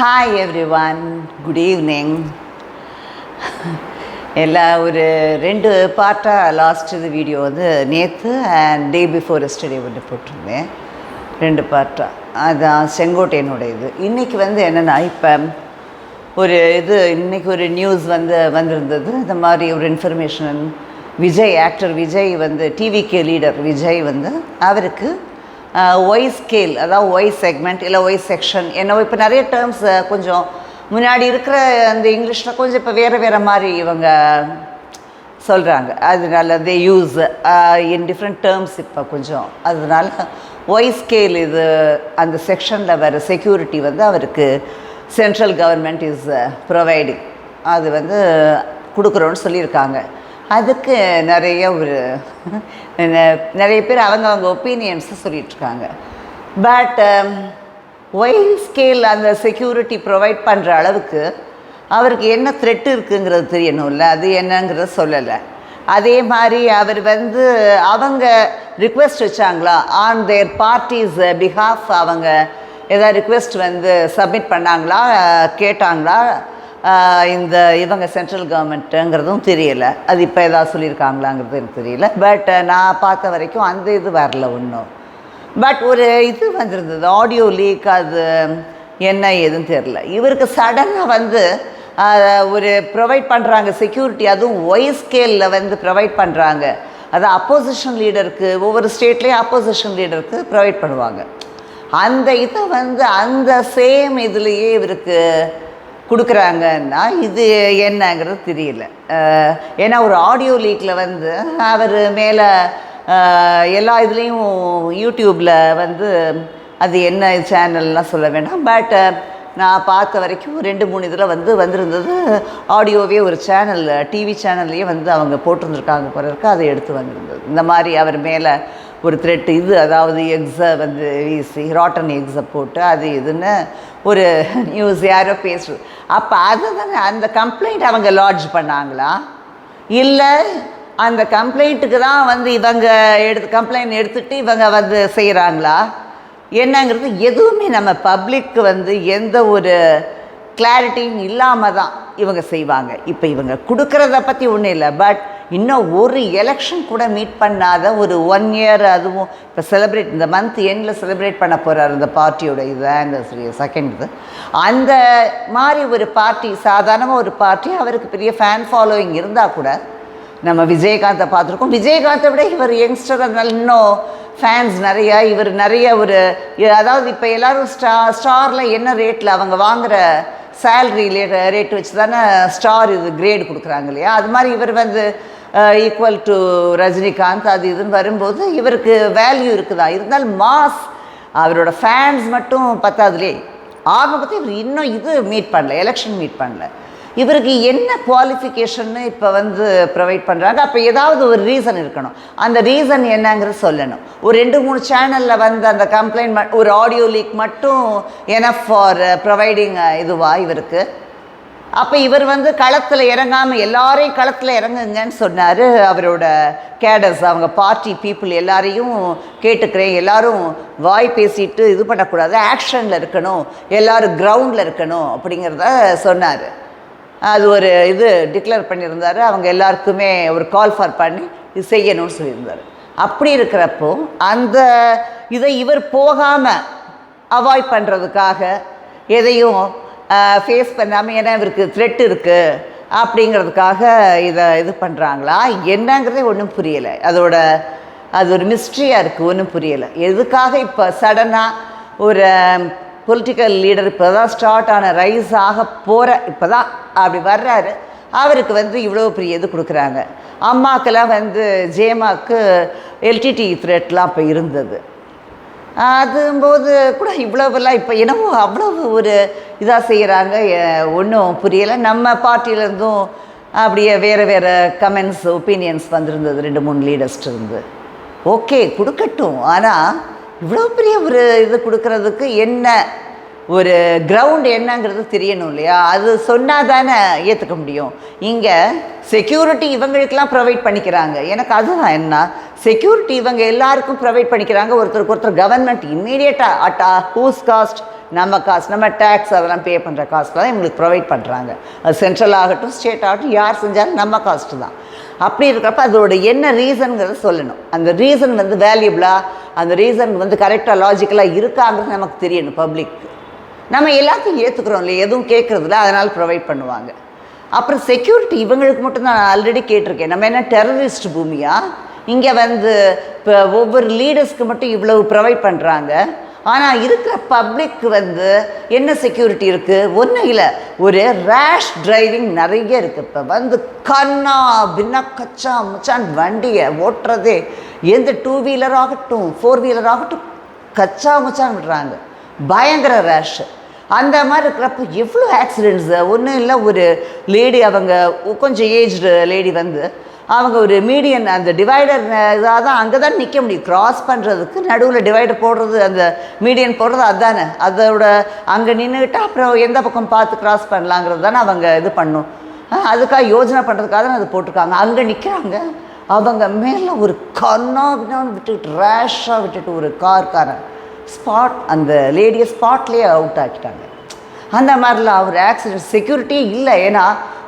Hi every one, good evening. எல்லாம் ஒரு 2 பார்ட்டாக லாஸ்ட் இது வீடியோ வந்து நேற்று அண்ட் டே பிஃபோர் எஸ்டர்டே வந்து போட்டிருந்தேன். 2 பார்ட்டாக. அதுதான் செங்கோட்டையனோட இது. இன்றைக்கி வந்து என்னென்னா, இப்போ ஒரு இது இன்றைக்கி ஒரு நியூஸ் வந்திருந்தது. இந்த மாதிரி ஒரு இன்ஃபர்மேஷன். விஜய், ஆக்டர் விஜய் வந்து டிவிகே லீடர் விஜய் வந்து அவருக்கு ஒய் ஸ்கேல், அதாவது ஒய் செக்மெண்ட் இல்லை ஒய் செக்ஷன் என்னவோ இப்போ நிறைய டேர்ம்ஸ் கொஞ்சம் முன்னாடி இருக்கிற அந்த இங்கிலீஷில் கொஞ்சம் இப்போ வேறு மாதிரி இவங்க சொல்கிறாங்க. அதனால they use in different terms இப்போ கொஞ்சம். அதனால ஒய் ஸ்கேல் இது அந்த செக்ஷனில் வர செக்யூரிட்டி வந்து அவருக்கு சென்ட்ரல் கவர்மெண்ட் இஸ் ப்ரொவைடிங், அது வந்து கொடுக்குறோன்னு சொல்லியிருக்காங்க. அதுக்கு நிறைய பேர் அவங்க ஒப்பீனியன்ஸை சொல்லிகிட்ருக்காங்க. பட் ஒய் ஸ்கேல் அந்த செக்யூரிட்டி ப்ரொவைட் பண்ணுற அளவுக்கு அவருக்கு என்ன த்ரெட் இருக்குங்கிறது தெரியணும்ல, அது என்னங்கிறத சொல்லலை. அதே மாதிரி அவர் வந்து அவங்க ரிக்வெஸ்ட் வச்சாங்களா ஆன் தேர் பார்ட்டிஸ் பிஹாஃப், அவங்க ஏதாவது ரிக்வெஸ்ட் வந்து சப்மிட் பண்ணாங்களா, கேட்டாங்களா இவங்க சென்ட்ரல் கவர்மெண்ட்டுங்கிறதும் தெரியலை. அது இப்போ எதாவது சொல்லியிருக்காங்களாங்கிறது எனக்கு தெரியல. பட் நான் பார்த்த வரைக்கும் அந்த இது வரல ஒன்றும். பட் ஒரு இது வந்திருந்தது, ஆடியோ லீக். அது என்ன ஏதுன்னு தெரில. இவருக்கு சடனாக வந்து ஒரு ப்ரொவைட் பண்ணுறாங்க செக்யூரிட்டி, அதுவும் ஒய் ஸ்கேலில் வந்து ப்ரொவைட் பண்ணுறாங்க. அது அப்போசிஷன் லீடருக்கு, ஒவ்வொரு ஸ்டேட்லேயும் அப்போசிஷன் லீடருக்கு ப்ரொவைட் பண்ணுவாங்க. அந்த இதை வந்து அந்த சேம் இதுலேயே இவருக்கு கொடுக்குறாங்கன்னா இது என்னங்கிறது தெரியல. ஏன்னா ஒரு ஆடியோ லீக்கில் வந்து அவர் மேலே எல்லா இதுலேயும் யூடியூப்பில் வந்து அது என்ன சேனல்லாம் சொல்ல வேண்டாம். பட் நான் பார்த்த வரைக்கும் 2-3 இதில் வந்திருந்தது. ஆடியோவே ஒரு சேனல், டிவி சேனல்லையே வந்து அவங்க போட்டிருந்துருக்காங்க பிறகு அதை எடுத்து வந்திருந்தது. இந்த மாதிரி அவர் மேலே ஒரு த்ரெட் இது, அதாவது எக்ஸை வந்து வீசி ராட்டன் எக்ஸை போட்டு அது இதுன்னு ஒரு நியூஸ் யாரோ பேசுறது. அப்போ அது தானே அந்த கம்ப்ளைண்ட் அவங்க லாட்ஜ் பண்ணாங்களா, இல்லை அந்த கம்ப்ளைண்ட்டுக்கு தான் வந்து இவங்க கம்ப்ளைண்ட் எடுத்துகிட்டு இவங்க வந்து செய்கிறாங்களா என்னங்கிறது எதுவுமே நம்ம பப்ளிக்கு வந்து எந்த ஒரு கிளாரிட்டியும் இல்லாமல் தான் இவங்க செய்வாங்க. இப்போ இவங்க கொடுக்குறத பற்றி ஒன்றும் இல்லை. பட் இன்னும் ஒரு எலெக்ஷன் கூட மீட் பண்ணாத ஒரு 1 இயர், அதுவும் இப்போ செலிப்ரேட் இந்த மந்த் எண்டில் செலிப்ரேட் பண்ண போகிறார் இந்த பார்ட்டியோட இது ஆனிவர்சரி செகண்ட் இது. அந்த மாதிரி ஒரு பார்ட்டி, சாதாரணமாக ஒரு பார்ட்டி, அவருக்கு பெரிய ஃபேன் ஃபாலோயிங் இருந்தால் கூட நம்ம விஜயகாந்தை பார்த்துருக்கோம். விஜயகாந்தை விட இவர் யங்ஸ்டர், அதனால இன்னும் ஃபேன்ஸ் நிறையா. இவர் நிறைய அதாவது இப்போ எல்லோரும் ஸ்டாரில் என்ன ரேட்டில் அவங்க வாங்குகிற சேல்ரி ரேட் வச்சு தானே ஸ்டார் இது கிரேடு கொடுக்குறாங்க இல்லையா. அது மாதிரி இவர் வந்து ஈக்குவல் டு ரஜினிகாந்த் அது இதுன்னு வரும்போது இவருக்கு வேல்யூ இருக்குதா. இருந்தாலும் மாஸ் அவரோட ஃபேன்ஸ் மட்டும் பத்தாதுலே ஆக பற்றி இவர் இன்னும் இது மீட் பண்ணல, எலெக்ஷன் மீட் பண்ணல. இவருக்கு என்ன குவாலிஃபிகேஷன்னு இப்போ வந்து ப்ரொவைட் பண்ணுறாங்க. அப்போ ஏதாவது ஒரு ரீசன் இருக்கணும். அந்த ரீசன் என்னங்கிறது சொல்லணும். ஒரு 2-3 சேனலில் வந்து அந்த கம்ப்ளைண்ட் ஒரு ஆடியோ லீக் மட்டும் எனஃப் ஃபார் ப்ரொவைடிங் இதுவா இவருக்கு. அப்போ இவர் வந்து களத்தில் இறங்காமல் எல்லாரையும் களத்தில் இறங்குங்கன்னு சொன்னார். அவரோட கேடர்ஸ், அவங்க பார்ட்டி பீப்புள் எல்லாரையும் கேட்டுக்கிறேன், எல்லோரும் வாய் பேசிட்டு இது பண்ணக்கூடாது, ஆக்ஷனில் இருக்கணும், எல்லோரும் கிரவுண்டில் இருக்கணும் அப்படிங்கிறத சொன்னார். அது ஒரு இது டிக்ளேர் பண்ணியிருந்தார். அவங்க எல்லாருக்குமே ஒரு கால் ஃபார் பண்ணி இது செய்யணும்னு சொல்லியிருந்தார். அப்படி இருக்கிறப்போ அந்த இதை இவர் போகாமல் அவாய்ட் பண்ணுறதுக்காக எதையும் ஃபேஸ் பண்ணாமல், ஏன்னா இவருக்கு த்ரெட் இருக்குது அப்படிங்கிறதுக்காக இதை இது பண்ணுறாங்களா என்னங்கிறதே ஒன்றும் புரியலை. அது ஒரு மிஸ்ட்ரியாக இருக்குது, ஒன்றும் புரியலை. எதுக்காக இப்போ சடனாக ஒரு பொலிட்டிக்கல் லீடர் இப்போ தான் ஸ்டார்ட் ஆன ரைஸ் ஆக போகிற இப்போ தான் அப்படி வர்றாரு, அவருக்கு வந்து இவ்வளோ பெரிய இது கொடுக்குறாங்க. அம்மாக்கெல்லாம் வந்து ஜேமாவுக்கு எல்டிடி த்ரெட்லாம் இப்போ இருந்தது. அதும்போது கூட இவ்வளோவெல்லாம் இப்போ என்னவோ அவ்வளவு ஒரு இதாக செய்கிறாங்க, ஒன்றும் புரியலை. நம்ம பார்ட்டியிலேருந்தும் அப்படியே வேறு கமெண்ட்ஸ் ஒப்பீனியன்ஸ் வந்திருந்தது 2-3 லீடர்ஸ்ட்டு இருந்து. ஓகே கொடுக்கட்டும், ஆனால் இவ்வளோ பெரிய ஒரு இது கொடுக்கறதுக்கு என்ன ஒரு கிரவுண்ட் என்னங்கிறது தெரியணும் இல்லையா. அது சொன்னால் தானே ஏற்றுக்க முடியும். இங்கே செக்யூரிட்டி இவங்களுக்கெல்லாம் ப்ரொவைட் பண்ணிக்கிறாங்க. எனக்கு அதுதான் என்ன செக்யூரிட்டி இவங்க எல்லாருக்கும் ப்ரொவைட் பண்ணிக்கிறாங்க. ஒருத்தருக்கு ஒருத்தர் கவர்மெண்ட் இம்மீடியட்டாக ஹூஸ் காஸ்ட் நம்ம காசு, நம்ம டேக்ஸ் அதெல்லாம் பே பண்ணுற காஸ்ட்டில் தான் இவங்களுக்கு ப்ரொவைட் பண்ணுறாங்க. அது சென்ட்ரல் ஆகட்டும் ஸ்டேட் ஆகட்டும் யார் செஞ்சாலும் நம்ம காஸ்ட்டு தான். அப்படி இருக்கிறப்ப அதோட என்ன ரீசனுங்கிறத சொல்லணும். அந்த ரீசன் வந்து வேல்யூபிளாக, அந்த ரீசன் வந்து கரெக்டாக லாஜிக்கலாக இருக்காங்கிறது நமக்கு தெரியணும். பப்ளிக்கு நம்ம எல்லாத்தையும் ஏற்றுக்கிறோம் இல்லையா, எதுவும் கேட்குறதில்ல, அதனால் ப்ரொவைட் பண்ணுவாங்க. அப்புறம் செக்யூரிட்டி இவங்களுக்கு மட்டும்தான். நான் ஆல்ரெடி கேட்டிருக்கேன், நம்ம என்ன டெரரிஸ்ட் பூமியா? இங்கே வந்து இப்போ ஒவ்வொரு லீடர்ஸ்க்கு மட்டும் இவ்வளவு ப்ரொவைட் பண்ணுறாங்க, ஆனால் இருக்கிற பப்ளிக் வந்து என்ன செக்யூரிட்டி இருக்குது? ஒன்றும் இல்லை. ஒரு ரேஷ் டிரைவிங் நிறைய இருக்குது. இப்போ வந்து கண்ணா பின்னா கச்சா முச்சான் வண்டியை ஓட்டுறதே, எந்த 2 வீலர் ஆகட்டும் 4 வீலர் ஆகட்டும் கச்சா முச்சான் விடுறாங்க, பயங்கர ரேஷு. அந்த மாதிரி இருக்கிறப்ப எவ்வளோ ஆக்சிடெண்ட்ஸு. ஒன்றும் இல்லை, ஒரு லேடி, அவங்க கொஞ்சம் ஏஜ்டு லேடி வந்து அவங்க ஒரு மீடியன் அந்த டிவைடர் இதாக தான் அங்கே தான் நிற்க முடியும். க்ராஸ் பண்ணுறதுக்கு நடுவில் டிவைடர் போடுறது, அந்த மீடியன் போடுறது அதுதானே, அதோட அங்கே நின்றுக்கிட்டு அப்புறம் எந்த பக்கம் பார்த்து க்ராஸ் பண்ணலாங்கிறது தானே அவங்க இது பண்ணும். அதுக்காக யோஜனை பண்ணுறதுக்காக தான் அது போட்டிருக்காங்க. அங்கே நிற்கிறாங்க, அவங்க மேலே ஒரு கண்ணான்னு விட்டுக்கிட்டு ரேஷாக விட்டுட்டு ஒரு கார்காரன் அந்த லேடியை ஸ்பாட்லேயே அவுட் ஆக்கிட்டாங்க. அந்த மாதிரிலாம் ஒரு ஆக்சிடென்ட் செக்யூரிட்டியே இல்லை. ஏன்னா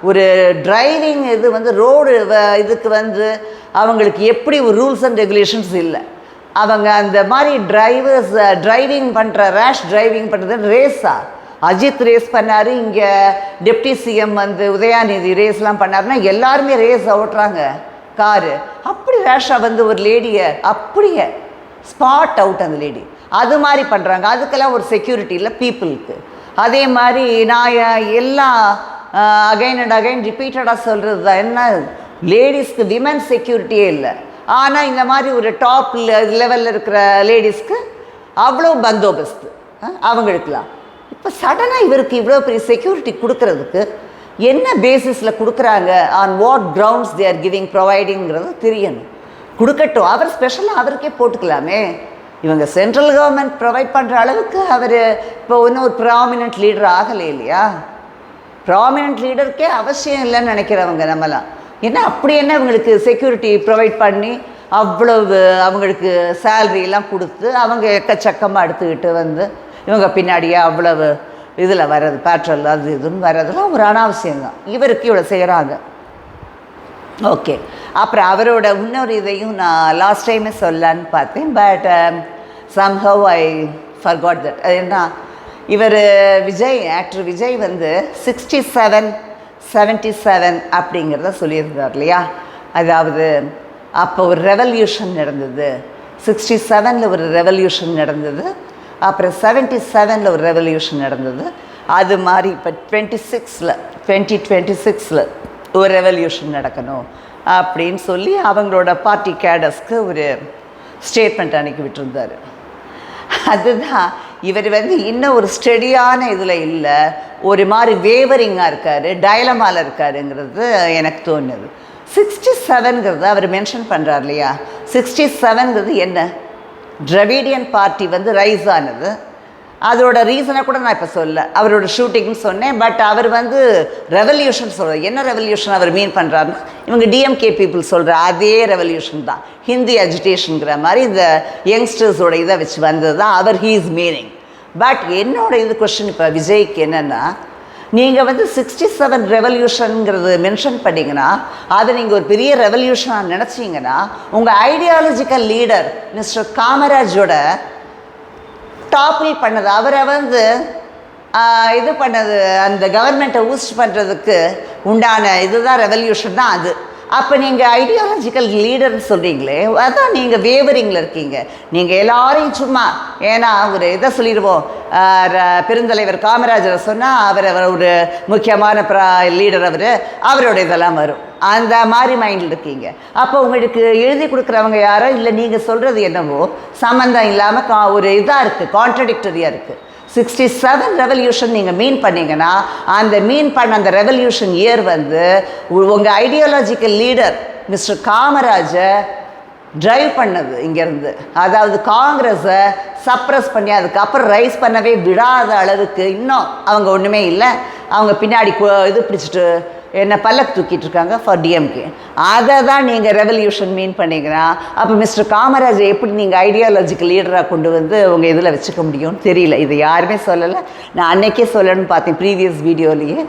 ஒரு டிரைவிங் இது வந்து ரோடு இதுக்கு வந்து அவங்களுக்கு எப்படி ஒரு ரூல்ஸ் அண்ட் ரெகுலேஷன்ஸ் இல்லை. அவங்க அந்த மாதிரி டிரைவிங் பண்ணுற ரேஷ் டிரைவிங் பண்ணுறது ரேஸா. அஜித் ரேஸ் பண்ணார், இங்கே டெப்டி சிஎம் வந்து உதயாநிதி ரேஸ்லாம் பண்ணாருன்னா எல்லாருமே ரேஸ் ஓட்டுறாங்க காரு. அப்படி ரேஷாக வந்து ஒரு லேடியை அப்படியே ஸ்பாட் அவுட் அந்த லேடி. அது மாதிரி பண்ணுறாங்க. அதுக்கெல்லாம் ஒரு செக்யூரிட்டி இல்லை பீப்புளுக்கு. அதே மாதிரி நான் எல்லாம் அகைன் அண்ட் அகைன் ரிப்பீட்டடாக சொல்கிறது தான், என்ன லேடிஸ்க்கு விமன் செக்யூரிட்டியே இல்லை. ஆனால் இந்த மாதிரி ஒரு டாப் லெவலில் இருக்கிற லேடிஸ்க்கு அவ்வளோ பந்தோபஸ்து அவங்களுக்குலாம். இப்போ சடனாக இவருக்கு இவ்வளோ பெரிய செக்யூரிட்டி கொடுக்கறதுக்கு என்ன பேசிஸில் கொடுக்குறாங்க, on what grounds they are giving ப்ரொவைடிங்கிறது தெரியணும். கொடுக்கட்டும், அவர் ஸ்பெஷலாக அவருக்கே போட்டுக்கலாமே. இவங்க சென்ட்ரல் கவர்மெண்ட் ப்ரொவைட் பண்ணுற அளவுக்கு அவர் இப்போ ஒன்றும் ஒரு ப்ராமினென்ட் லீடர் ஆகலை இல்லையா. ப்ராமினென்ட் லீடருக்கே அவசியம் இல்லைன்னு நினைக்கிறவங்க நம்மலாம். ஏன்னா அப்படி என்ன இவங்களுக்கு செக்யூரிட்டி ப்ரொவைட் பண்ணி அவ்வளவு அவங்களுக்கு சேலரியெல்லாம் கொடுத்து அவங்க எக்கச்சக்கமாக எடுத்துக்கிட்டு வந்து இவங்க பின்னாடியே அவ்வளவு இதில் வர்றது, பேட்ரோல் அது இதுன்னு வர்றதுலாம் ஒரு அனாவசியம்தான். இவருக்கு இவ்வளோ செய்கிறாங்க. ஓகே, அப்புறம் அவரோட இன்னொரு இதையும் நான் லாஸ்ட் டைமே சொல்லலான்னு பார்த்தேன், but somehow I forgot that. அது என்ன, இவர் விஜய், ஆக்டர் விஜய் வந்து 67, 77 அப்படிங்கிறத சொல்லியிருந்தார் இல்லையா. அதாவது அப்போ ஒரு ரெவல்யூஷன் நடந்தது, 67 ஒரு ரெவல்யூஷன் நடந்தது, அப்புறம் 77 ஒரு ரெவல்யூஷன் நடந்தது. அது மாதிரி இப்போ 2026 ஒரு ரெவல்யூஷன் நடக்கணும் அப்படின்னு சொல்லி அவங்களோட பார்ட்டி கேடர்ஸ்க்கு ஒரு ஸ்டேட்மெண்ட் அன்றைக்கி விட்டுருந்தார். அதுதான் இவர் வந்து இன்னும் ஒரு ஸ்டெடியான இதில் இல்லை, ஒரு மாதிரி வேவரிங்காக இருக்கார், டயலமாவில் இருக்காருங்கிறது எனக்கு தோணுது. 67ங்கிறது அவர் மென்ஷன் பண்ணுறார் இல்லையா. 67ங்கிறது என்ன, டிராவிடியன் பார்ட்டி வந்து ரைஸ் ஆனது. அதோட ரீசனை கூட நான் இப்போ சொல்ல, அவரோட ஷூட்டிங்னு சொன்னேன். பட் அவர் வந்து ரெவல்யூஷன் சொல்கிறார். என்ன ரெவல்யூஷன் அவர் மீன் பண்ணுறாருன்னா, இவங்க டிஎம்கே பீப்புள் சொல்கிற அதே ரெவல்யூஷன் தான், ஹிந்தி அஜிடேஷனுங்கிற மாதிரி இந்த யங்ஸ்டர்ஸோட இதை வச்சு வந்தது தான் அவர் ஹீஸ் மீனிங். பட் என்னோட இது கொஸ்டின் இப்போ விஜய்க்கு என்னென்னா, நீங்கள் வந்து 67 ரெவல்யூஷனுங்கிறது மென்ஷன் பண்ணிங்கன்னா, அதை நீங்கள் ஒரு பெரிய ரெவல்யூஷனாக நினச்சிங்கன்னா, உங்கள் ஐடியாலஜிக்கல் லீடர் மிஸ்டர் காமராஜோட டாப்பில் பண்ணது, அவரை வந்து இது பண்ணது, அந்த கவர்மெண்ட்டை ஊஸ்ட் பண்ணுறதுக்கு உண்டான இதுதான் ரெவல்யூஷன் தான் அது. அப்போ நீங்கள் ஐடியாலஜிக்கல் லீடர்னு சொல்கிறீங்களே, அதான் நீங்கள் வேவரிங்கில் இருக்கீங்க. நீங்கள் எல்லாரையும் சும்மா ஏன்னா ஒரு இதை சொல்லிடுவோம், பெருந்தலைவர் காமராஜரை சொன்னால் அவர் ஒரு முக்கியமான லீடர், அவரோட இதெல்லாம் வரும், அந்த மாதிரி மைண்டில் இருக்கீங்க. அப்போ உங்களுக்கு எழுதி கொடுக்குறவங்க யாரோ இல்லை, நீங்கள் சொல்கிறது என்னவோ சம்மந்தம் இல்லாமல் ஒரு இதாக இருக்குது, கான்ட்ரடிக்டரியாக இருக்குது. 67 ரெவல்யூஷன் நீங்கள் மீன் பண்ணிங்கன்னா, அந்த மீன் பண்ண அந்த ரெவல்யூஷன் இயர் வந்து உங்கள் ஐடியாலஜிக்கல் லீடர் மிஸ்டர் காமராஜை ட்ரைவ் பண்ணது இங்கேருந்து. அதாவது காங்கிரஸை சப்ரஸ் பண்ணி அதுக்கப்புறம் ரைஸ் பண்ணவே விடாத அளவுக்கு இன்னும் அவங்க ஒன்றுமே இல்லை, அவங்க பின்னாடி இது பிடிச்சிட்டு என்ன பல்லக்கு தூக்கிட்டு இருக்காங்க ஃபார் டிஎம்கே. அதை தான் நீங்கள் ரெவல்யூஷன் மீன் பண்ணிங்கன்னா அப்போ மிஸ்டர் காமராஜை எப்படி நீங்கள் ஐடியாலஜிக்கல் லீடராக கொண்டு வந்து உங்கள் இதில் வச்சுக்க முடியும்னு தெரியல. இது யாருமே சொல்லலை, நான் அன்னைக்கே சொல்லணும்னு பார்த்தேன் ப்ரீவியஸ் வீடியோலேயே.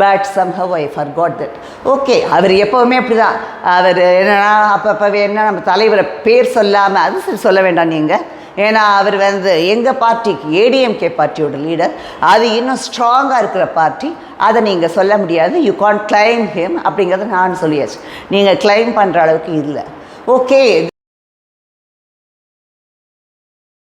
But somehow I forgot that. Okay, அவர் எப்போவுமே அப்படி தான். அவர் என்னன்னா அப்பப்போவே என்ன நம்ம தலைவரை பேர் சொல்லாமல் அது சரி சொல்ல வேண்டாம் நீங்கள். ஏன்னா அவர் வந்து எங்கள் பார்ட்டிக்கு ஏடிஎம்கே பார்ட்டியோட லீடர், அது இன்னும் ஸ்ட்ராங்காக இருக்கிற பார்ட்டி, அதை நீங்கள் சொல்ல முடியாது. யூ கான்ட் கிளைம் ஹிம் அப்படிங்கிறத நான் சொல்லியாச்சு. நீங்கள் கிளைம் பண்ணுற அளவுக்கு இல்லை. ஓகே.